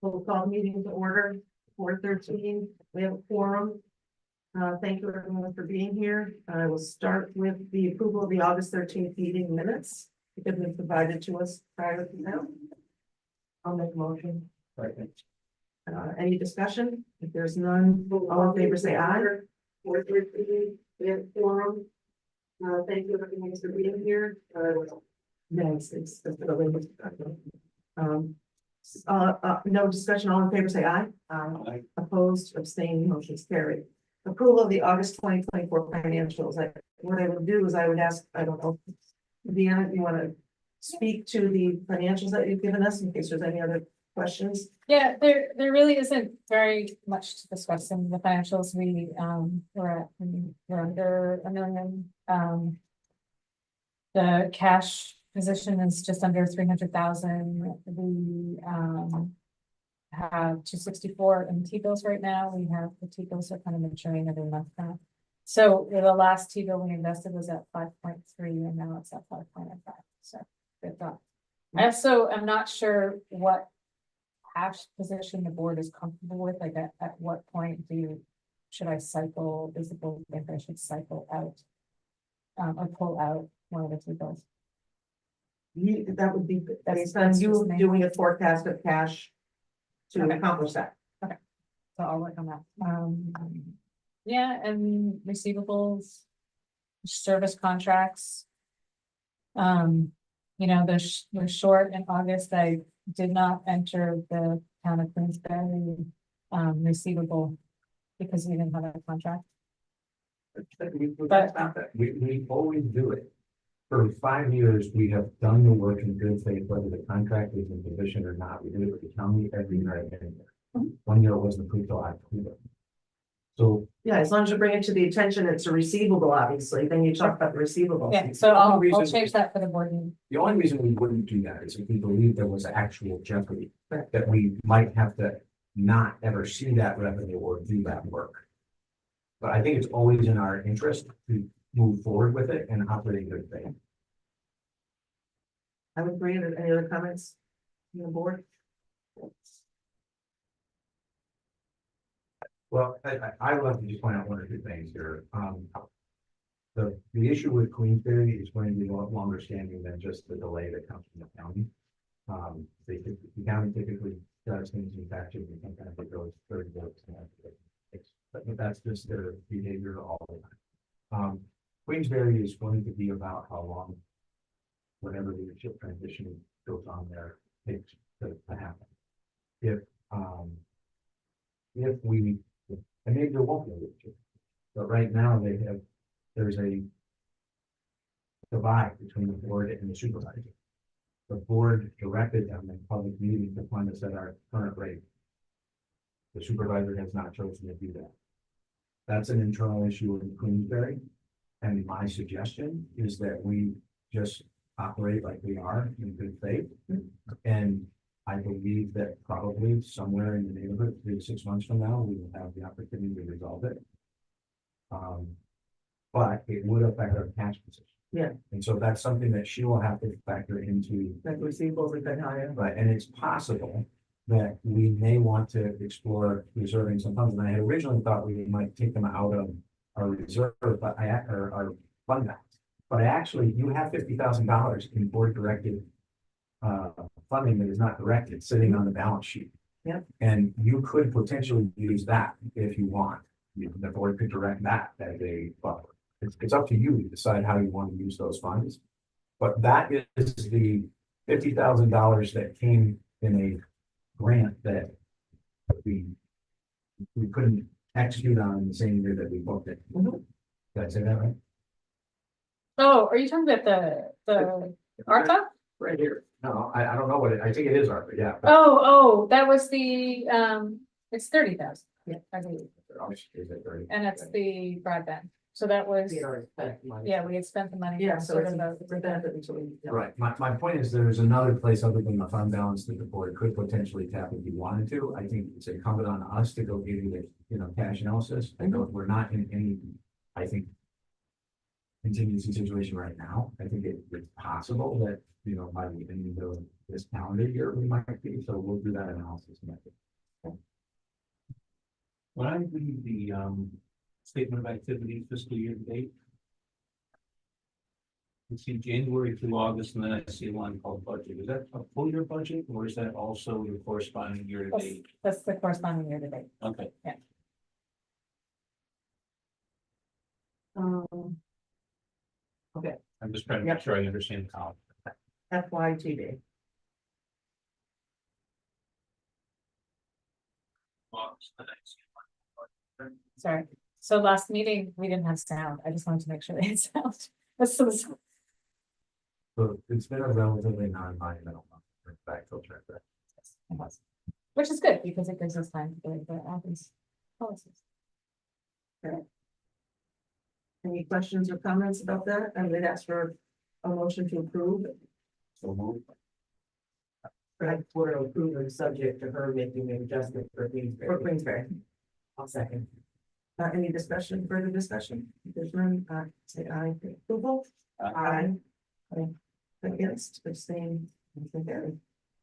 We'll call the meeting to order, 4:13. We have a quorum. Thank you everyone for being here. I will start with the approval of the August 13th meeting minutes. It have been provided to us prior to now. I'll make a motion. Any discussion? If there's none, all in favor say aye. 4:13, we have a quorum. Thank you everyone for being here. Yes, it's no discussion, all in favor say aye. Aye. Opposed, abstained, motion's carried. Approval of the August 2024 financials. What I would do is I would ask, I don't know, Deanna, you want to speak to the financials that you've given us in case there's any other questions? Yeah, there really isn't very much to discuss in the financials. We're under $1 million. The cash position is just under 300,000. We have 264 in T-bills right now. We have the T-bills are kind of maturing every month now. So the last T-bill we invested was at 5.3 and now it's at 5.5. So good thought. I also am not sure what cash position the board is comfortable with. Like at what point should I cycle? Is the board think I should cycle out or pull out one of the T-bills? That would be, That's you just me. doing a forecast of cash to Okay. accomplish that. So I'll work on that. Yeah, and receivables, service contracts. You know, they're short in August. I did not enter the town of Queensberry receivable because we didn't have a contract. We always do it. For 5 years, we have done the work in good faith, whether the contract is in position or not. We do it with the county every year. I've been there. 1 year it wasn't approved till October. So Yeah, as long as you bring it to the attention, it's a receivable, obviously, then you talk about the receivable. Yeah, so I'll reason- change that for the board meeting. the only reason we wouldn't do that is if we believe there was actual jeopardy, Right. that we might have to not ever see that revenue or do that work. But I think it's always in our interest to move forward with it and operate in good faith. I would agree. Any other comments from the board? Well, I love to just point out one or two things here. The issue with Queensberry is going to be longer standing than just the delay that comes from the county. The county typically does things in batches and sometimes it goes 30 days. But that's just their behavior all the time. Queensberry is going to be about how long whatever leadership transition goes on there takes to happen. If we, and maybe there won't be a leadership, but right now there's a divide between the board and the supervisor. The board directed them in public meetings to fund us at our current rate. The supervisor has not chosen to do that. That's an internal issue in Queensberry. And my suggestion is that we just operate like we are in good faith. And I believe that probably somewhere in the neighborhood, 3 to 6 months from now, we will have the opportunity to resolve it. But it would affect our cash position. Yeah. And so that's something that she will have to factor into. Like receivables a bit higher. Right, and it's possible that we may want to explore reserving some funds. And I had originally thought we might take them out of our reserve, but our fund balance. But actually, you have $50,000 in board directed funding that is not directed, sitting on the balance sheet. Yep. And you could potentially use that if you want. The board could direct that as a buffer. It's up to you to decide how you want to use those funds. But that is the $50,000 that came in a grant that we couldn't execute on in the same year that we booked it. Mhm. Did I say that right? Oh, are you talking about the ARPA? Right here. No, I don't know what I think it is ARPA, yeah. Oh, that was the it's 30,000. Yeah, I believe. Is it 30? And it's the broadband. So that was, We already spent money. yeah, we had spent the money. Yeah, so sort it's of a benefit until we. Right, my point is there's another place other than the fund balance that the board could potentially tap if you wanted to. I think it's incumbent on us to go give you the, cash analysis. I know we're not in any, I think contingency situation right now. I think it's possible that, by the end of this calendar year, we might be, so we'll do that analysis. When I read the statement of activity fiscal year to date. I see January through August, and then I see a line called budget. Is that a full year budget, or is that also the corresponding year to date? That's the corresponding year to date. Okay. Okay, I'm just trying to make sure I understand how. FYTV. Sorry. So last meeting, we didn't have sound. I just wanted to make sure they had sound. So it's been a relatively non-monumental month for backfill transfer. Which is good because it gives us time to go over all these policies. Any questions or comments about that? I would ask for a motion to approve. So move. Right, for approval, subject to her making an adjustment for Queensbury. For Queensbury. I'll second. Any discussion, further discussion? If there's none, say aye for approval. Aye. Against, abstain, motion carried.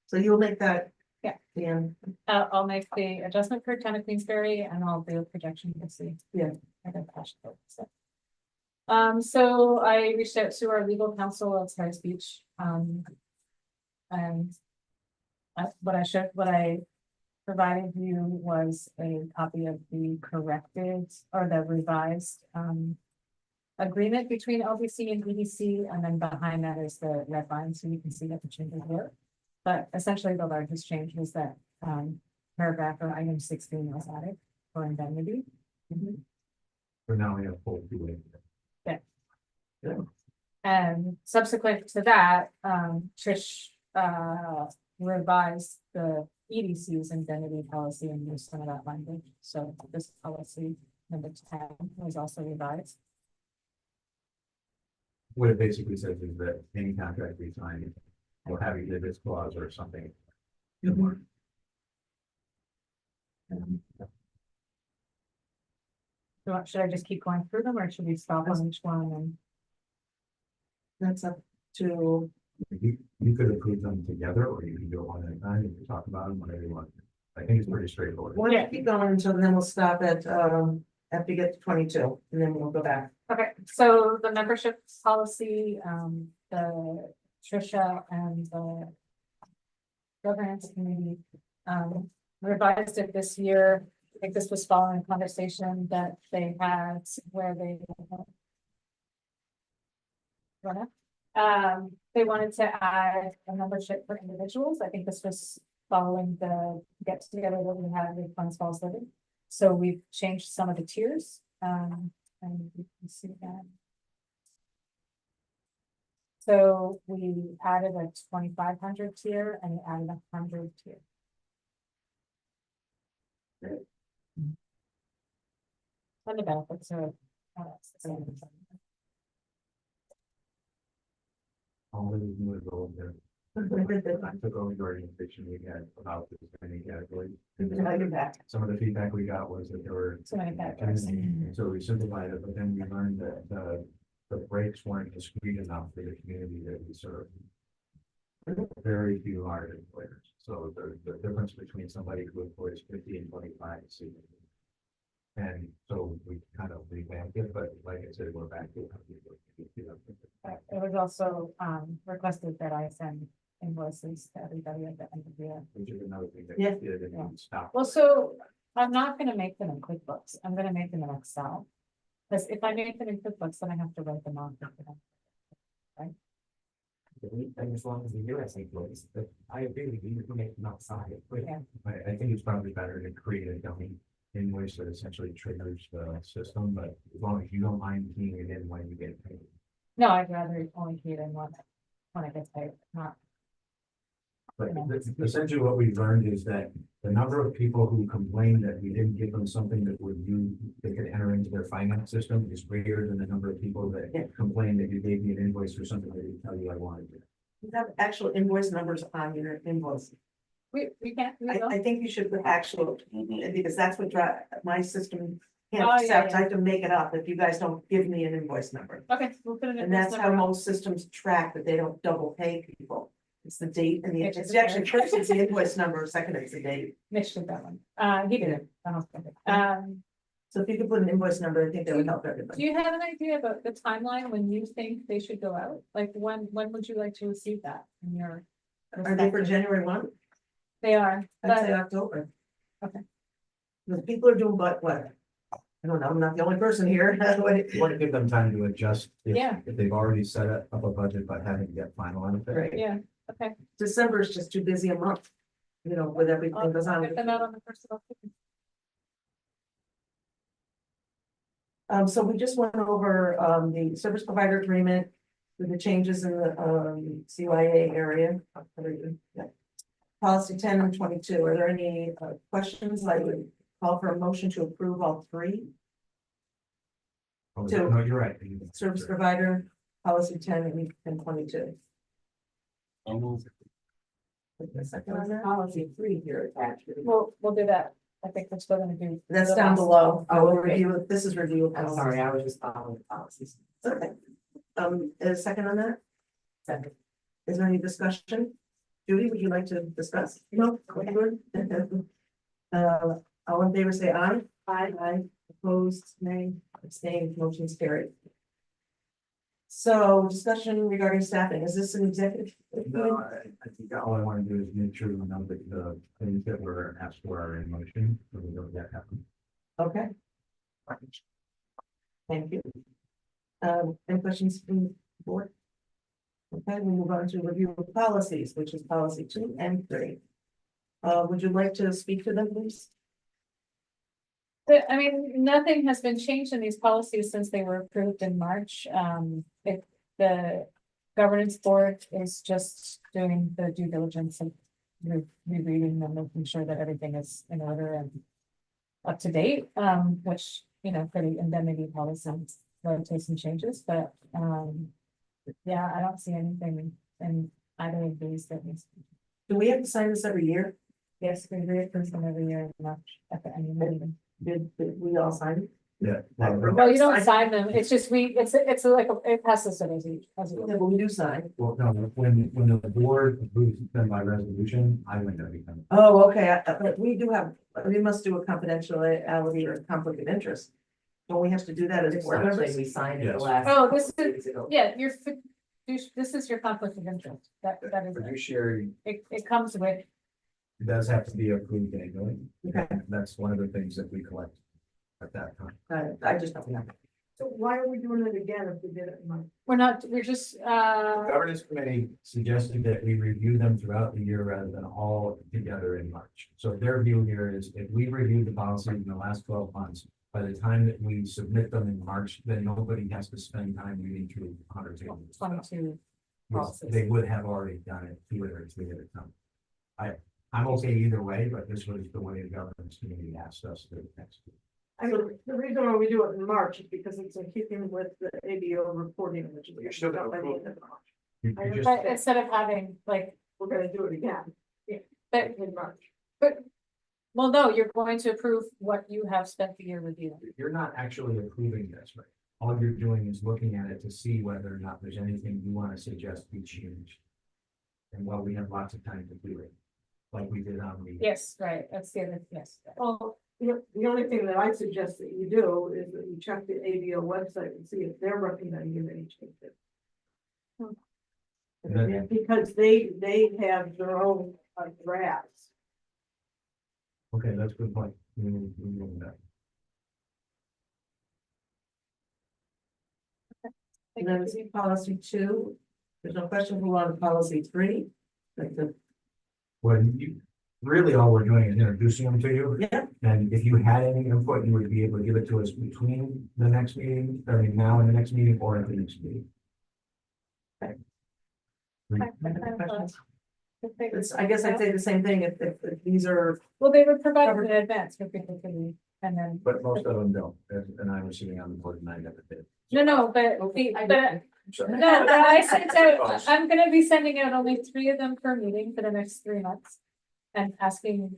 So you'll make that. Yeah. Dan. I'll make the adjustment for town of Queensbury and I'll do a projection to see. Yeah. I got cash flow, so. So I reached out to our legal counsel at Sky Speech, and what I provided you was a copy of the corrected or the revised, agreement between LBC and EDC, and then behind that is the red line, so you can see that the changes were. But essentially, the largest change was that, paragraph or item 16 was added for indemnity. For now, we have full 2 weeks. And subsequent to that, Trish revised the EDC's indemnity policy and used some of that language. So this policy number 10 was also revised. What it basically says is that any contract we sign will have either this clause or something. Similar. So should I just keep going through them or should we stop on each one and? That's up to, You could approve them together, or you can do it one at a time, and talk about them whenever you want. I think it's pretty straightforward. why don't you keep going until then we'll stop at, after you get to 22, and then we'll go back. Okay, so the membership policy, the Tricia and the governance committee, revised it this year. I think this was following a conversation that they had where they wanted to add a membership for individuals. I think this was following the get together that we had with Funds Falls Living. So we've changed some of the tiers, and you can see that. So we added a 2,500 tier and we added a 100 tier. And the benefits are. The same. All of these new goals there. I took over the organization we had about this many categories. Some of the feedback we got was that there were. So many categories. So we simplified it, but then we learned that the breaks weren't discrete enough for the community that we serve. Very few are employers, so the difference between somebody who employs 50 and 25 is significant. And so we kind of revamped it, but like I said, we're back to. It was also requested that I send invoices to everybody at the end of the year. Which is another thing that Yeah. we did and we stopped. Well, so I'm not gonna make them in QuickBooks. I'm gonna make them in Excel. Because if I make them in QuickBooks, then I have to write them off. And as long as the US employees, but I agree with you, you can make them outside. Yeah. I think it's probably better to create a dummy invoice that essentially triggers the system, but as long as you don't mind keying it in when you get paid. No, I'd rather only key it in when I get paid, not. But essentially what we've learned is that the number of people who complain that we didn't give them something that they could enter into their finance system is greater than the number of people that complain that you gave me an invoice for something I didn't tell you I wanted to. You have actual invoice numbers on your invoice. We can't. I think you should put actual, because that's what my system Oh, can't yeah, accept, I yeah. have to make it up if you guys don't give me an invoice number. Okay, we'll put it in. And that's how most systems track that they don't double pay people. It's the date and the, Which is it's actually fair. first it's the invoice number, second it's the date. Mitch did that one. He did it. So if you could put an invoice number, I think that would help Do everybody. you have an idea about the timeline when you think they should go out? Like, when would you like to receive that in your? Are they for January 1? They are, I'd say but, October. Okay. The people are doing what? I don't know, I'm not the only person here. You want to give them time to adjust. Yeah. If they've already set up a budget, but haven't yet finalized it. Right. yeah, okay. December is just too busy a month, you know, with everything I'll goes on. get them out on the first of October. So we just went over, the service provider agreement with the changes in the, CYA area. Yeah. Policy 10 and 22, are there any, questions? I would call for a motion to approve all three. Oh, Two. no, you're right. Service provider, policy 10 and 22. I'll move. Second on that? Policy 3 here attached. We'll do that. I think we're still gonna do. That's the down last- below. I will Oh, okay. review, this is review. of I'm policies. sorry, I was just following the policies. Okay. Is a second on that? Second. Is there any discussion? Judy, would you like to discuss? No. Good. All in favor, say aye. Aye. Aye. Opposed, nay, abstained, motion's carried. So discussion regarding staffing, is this an executive? No, I think all I want to do is make sure we know that the things that were asked for are in motion, so we don't get happen. Okay. Thank you. Any questions from the board? Okay, we move on to review of policies, which is policy 2 and 3. Would you like to speak to them, please? I mean, nothing has been changed in these policies since they were approved in March. If the governance board is just doing the due diligence and rereading them, making sure that everything is in order and up to date, which, you know, for the indemnity policies, there will take some changes, but, yeah, I don't see anything in either of these that needs. Do we have to sign this every year? Yes, we reapprove them every year in March at the annual meeting. Did we all sign it? Yeah. Well, you don't sign them, it's just it's like, it passes it as each. Yeah, but we do sign. Well, no, when the board approves them by resolution, I went to become. Oh, okay, but we do have, we must do a confidentiality or conflict of interest. Don't we have to do that as board Actually, members? we signed it the Yes. last. Oh, this couple is- days ago. Yeah, this is your conflict of interest, that is, Fiduciary, it comes with, it does have to be approved annually. Okay. That's one of the things that we collect at that time. I just don't know. So why are we doing it again if we did it in March? we're just, Governance committee suggested that we review them throughout the year rather than all together in March. So their view here is if we reviewed the policy in the last 12 months, by the time that we submit them in March, then nobody has to spend time reading through 100 pages. 22. They would have already done it 2 or 3 at a time. I'm okay either way, but this was the way the governance committee asked us to execute. I mean, the reason why we do it in March is because it's in keeping with the ABO reporting, which is. You should have by the end approved of March. You just, But instead of having like, We're gonna do it again but, in March. well, no, you're going to approve what you have spent the year reviewing. you're not actually approving this, right? All you're doing is looking at it to see whether or not there's anything you want to suggest be changed. And while we have lots of time to do it, like we did on the. Yes, right, that's the other, yes. Well, the only thing that I suggest that you do is that you check the ABO website and see if they're recommending any changes. Okay. Because they have their own drafts. Okay, that's a good point. We know that. And then it's policy 2. There's no question who on policy 3. Like the, Well, really all we're doing is introducing them to you. yeah, And if you had any input, you would be able to give it to us between the next meeting, I mean, now and the next meeting or at the next meeting. questions? I guess I'd say the same thing if these are, Well, they were provided in advance for people to read, and then, But most of them don't, and I was sitting on the board and I never did. no, but no, I sent out, I'm gonna be sending out only 3 of them per meeting for the next 3 months. And asking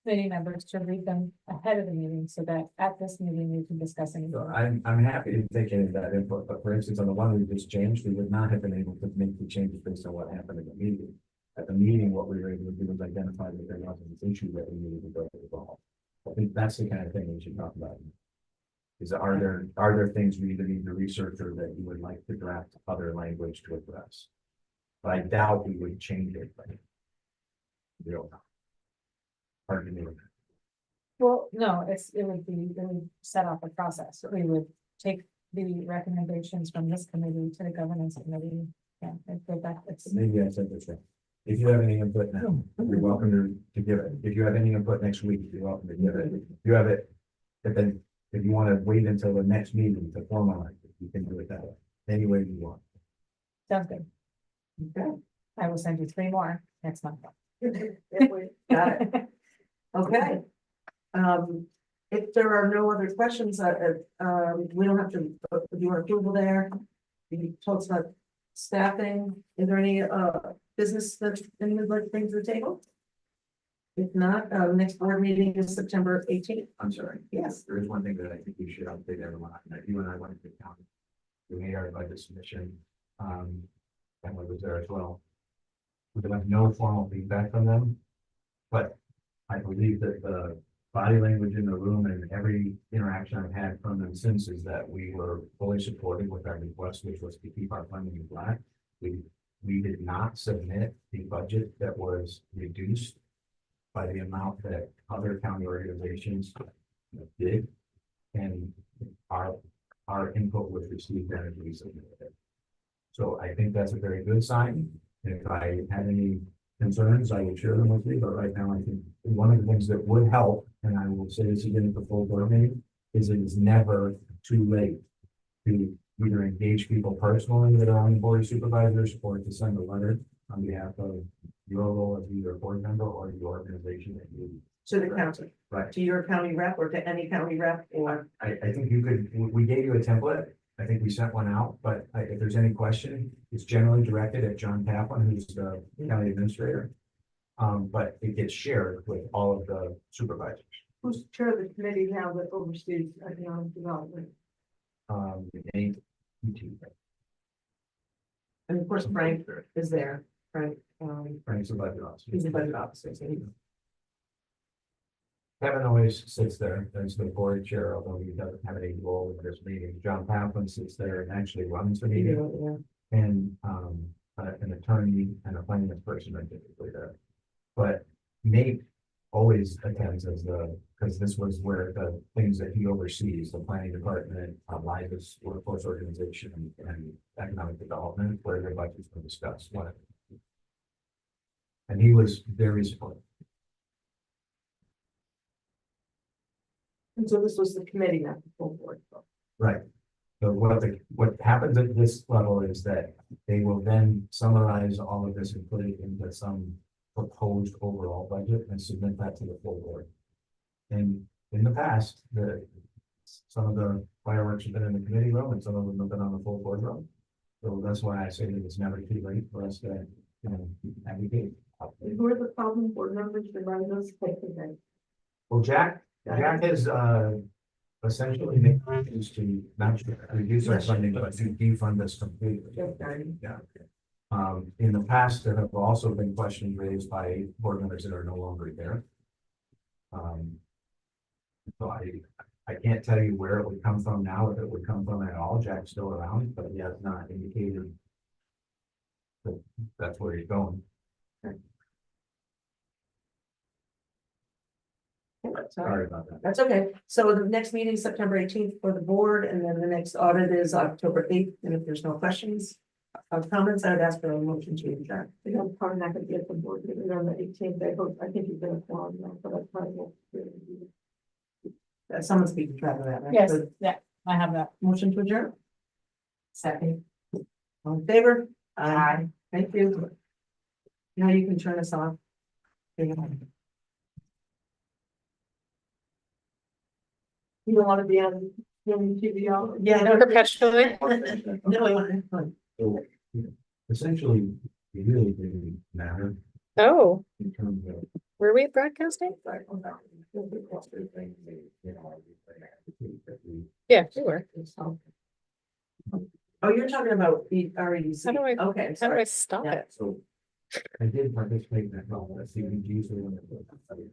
committee members to read them ahead of the meeting so that at this meeting we can discuss anything. So I'm happy to take any of that input, but for instance, on the one we just changed, we would not have been able to make the changes based on what happened in the meeting. At the meeting, what we were able to do was identify that there wasn't an issue that we needed to go resolve. I think that's the kind of thing we should talk about. Is are there things we either need to research or that you would like to draft other language to address? But I doubt we would change it, but. We don't know. Hard to do. Well, no, it would set up a process. We would take the recommendations from this committee to the governance committee. Yeah, and go back. Maybe I said this wrong. If you have any input now, you're welcome to give it. If you have any input next week, you're welcome to give it. If you have it, if you want to wait until the next meeting to formalize it, you can do it that way, any way you want. Sounds good. Okay, I will send you 3 more next month. got it. Okay. If there are no other questions, we don't have to do our approval there. You told us about staffing. Is there any business that anyone would like to bring to the table? If not, next board meeting is September 18th. I'm sorry. Yes. There is one thing that I think we should update everyone on, that you and I went to the county. We made our budget submission, and I was there as well. We have no formal feedback from them, but I believe that the body language in the room and every interaction I've had from them since is that we were fully supported with our request, which was to keep our funding flat. We did not submit the budget that was reduced by the amount that other county organizations did. And our input was received and we submitted it. So I think that's a very good sign. If I had any concerns, I would share them with you, but right now I think one of the things that would help, and I will say this again at the full board meeting, is it is never too late to either engage people personally that are on the board of supervisors or to send a letter on behalf of your role as either a board member or the organization that you. To the county, Right. to your county rep or to any county rep or. I think you could, we gave you a template. I think we sent one out, but if there's any question, it's generally directed at John Kaplan, who's the county administrator. But it gets shared with all of the supervisors. Who's chair of the committee now that oversees economic development? Any. And of course, Frank is there, Frank, Frank's a budget officer. he's the budget officer, so he. Kevin always sits there as the board chair, although he doesn't have any role in this meeting. John Kaplan sits there and actually runs the meeting. Yeah. And an attorney and a finance person are typically there. But Nate always attends as because this was where the things that he oversees, the planning department, LIBUS, workforce organization, and economic development, where their budgets were discussed. And he was very supportive. And so this was the committee, not the full board. Right. So what happens at this level is that they will then summarize all of this and put it into some proposed overall budget and submit that to the full board. And in the past, some of the fireworks have been in the committee room and some of them have been on the full board room. So that's why I say that it's never too late for us to, advocate. And who are the problem board members that run those places? Well, Jack has essentially made plans to not just reduce our funding, but to defund us completely. Yeah. In the past, there have also been questions raised by board members that are no longer there. So I can't tell you where it would come from now, if it would come from at all. Jack's still around, but he has not indicated that that's where he's going. Sorry about that. That's okay. So the next meeting is September 18th for the board, and then the next audit is October 8th. And if there's no questions or comments, I would ask for a motion to adjourn. I think I'm probably not gonna be at the board meeting on the 18th. I think you've been a forum now, but I probably won't. Someone's keeping track of that, right? Yes, So, yeah, I have that. motion to adjourn? Second. All in favor? Aye. Thank you. Now you can turn us off. You don't want to be on TV all. Yeah, no, Perpetually. no, I want. So essentially, it really didn't matter Oh, in terms of. were we broadcasting? Yeah, we were. Oh, you're talking about the REDC. How do I- Okay, I'm How do sorry. I stop Yeah. it? So I did participate in that call, at CBG, so when it was.